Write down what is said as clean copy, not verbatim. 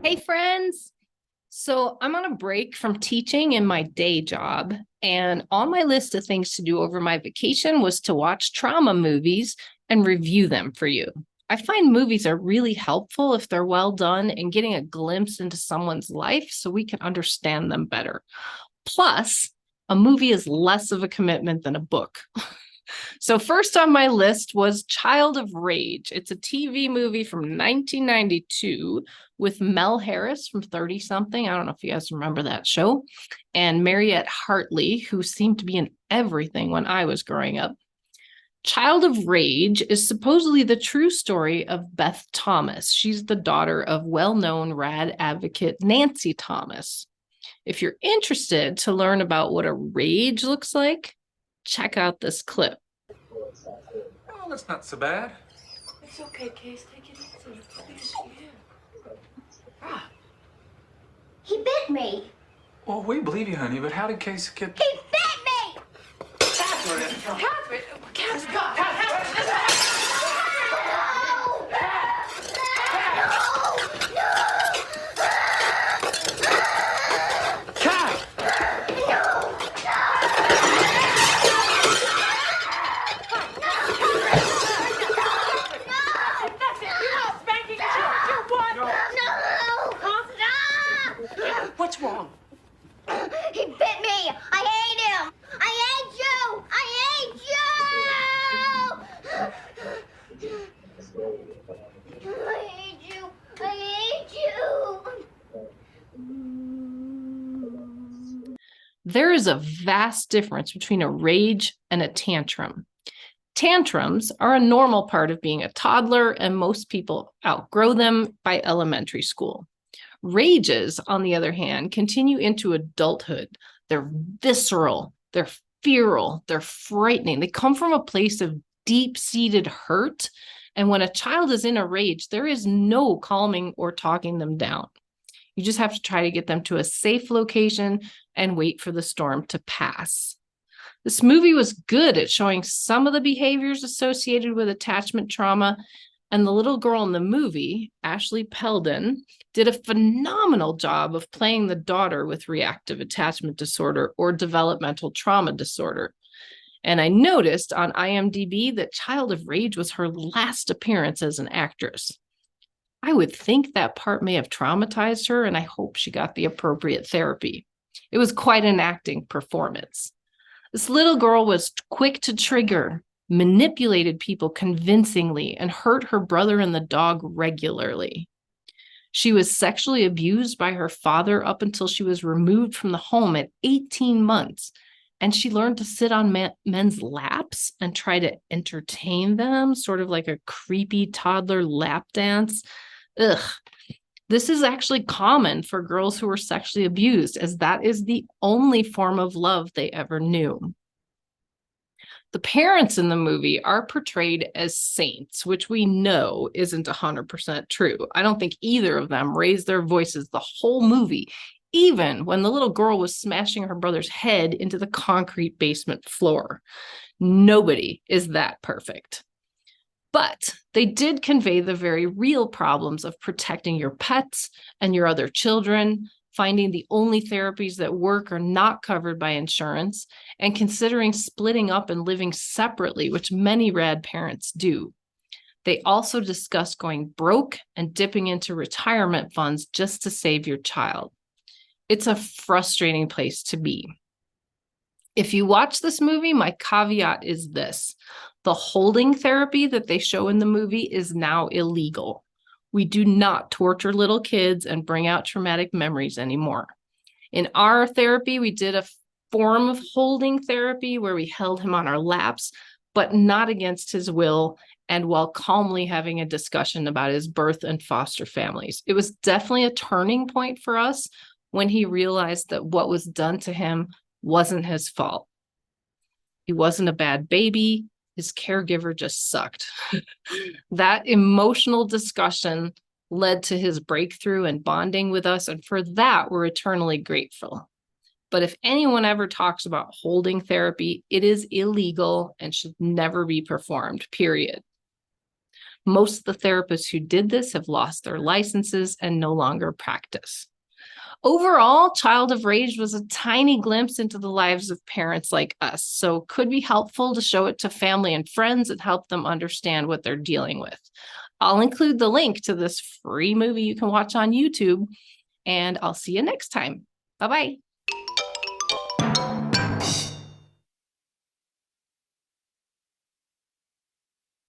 Hey, friends. So I'm on a break from teaching in my day job. And on my list of things to do over my vacation was to watch trauma movies and review them for you. I find movies are really helpful if they're well done and getting a glimpse into someone's life so we can understand them better. Plus, a movie is less of a commitment than a book. So, first on my list was Child of Rage. It's a TV movie from 1992 with Mel Harris from 30 something. I don't know if you guys remember that show, and Mariette Hartley, who seemed to be in everything when I was growing up. Child of Rage is supposedly the true story of Beth Thomas. She's the daughter of well known rad advocate Nancy Thomas. If you're interested to learn about what a rage looks like, check out this clip. Oh, that's not so bad. It's okay, Case. Take it easy. Please, yeah. He bit me. Well, we believe you, honey, but how did Case get... He bit me! Catherine! Catherine! What's wrong? He bit me! I hate him! I hate you! I hate you! I hate you! I hate you! There is a vast difference between a rage and a tantrum. Tantrums are a normal part of being a toddler, and most people outgrow them by elementary school. Rages, on the other hand, continue into adulthood. They're visceral, they're feral, they're frightening. They come from a place of deep-seated hurt. And when a child is in a rage, there is no calming or talking them down. You just have to try to get them to a safe location and wait for the storm to pass. This movie was good at showing some of the behaviors associated with attachment trauma. And the little girl in the movie, Ashley Peldon, did a phenomenal job of playing the daughter with reactive attachment disorder or developmental trauma disorder. And I noticed on IMDb that Child of Rage was her last appearance as an actress. I would think that part may have traumatized her, and I hope she got the appropriate therapy. It was quite an acting performance. This little girl was quick to trigger, manipulated people convincingly, and hurt her brother and the dog regularly. She was sexually abused by her father up until she was removed from the home at 18 months. And she learned to sit on men's laps and try to entertain them, sort of like a creepy toddler lap dance. Ugh. This is actually common for girls who were sexually abused, as that is the only form of love they ever knew. The parents in the movie are portrayed as saints, which we know isn't 100% true. I don't think either of them raised their voices the whole movie, even when the little girl was smashing her brother's head into the concrete basement floor. Nobody is that perfect. But they did convey the very real problems of protecting your pets and your other children, finding the only therapies that work are not covered by insurance, and considering splitting up and living separately, which many rad parents do. They also discuss going broke and dipping into retirement funds just to save your child. It's a frustrating place to be. If you watch this movie, my caveat is this: the holding therapy that they show in the movie is now illegal. We do not torture little kids and bring out traumatic memories anymore. In our therapy, we did a form of holding therapy where we held him on our laps, but not against his will, and while calmly having a discussion about his birth and foster families. It was definitely a turning point for us when he realized that what was done to him wasn't his fault. He wasn't a bad baby. His caregiver just sucked. That emotional discussion led to his breakthrough and bonding with us, and for that, we're eternally grateful. But if anyone ever talks about holding therapy, it is illegal and should never be performed, period. Most of the therapists who did this have lost their licenses and no longer practice. Overall, Child of Rage was a tiny glimpse into the lives of parents like us, so it could be helpful to show it to family and friends and help them understand what they're dealing with. I'll include the link to this free movie you can watch on YouTube, and I'll see you next time. Bye-bye.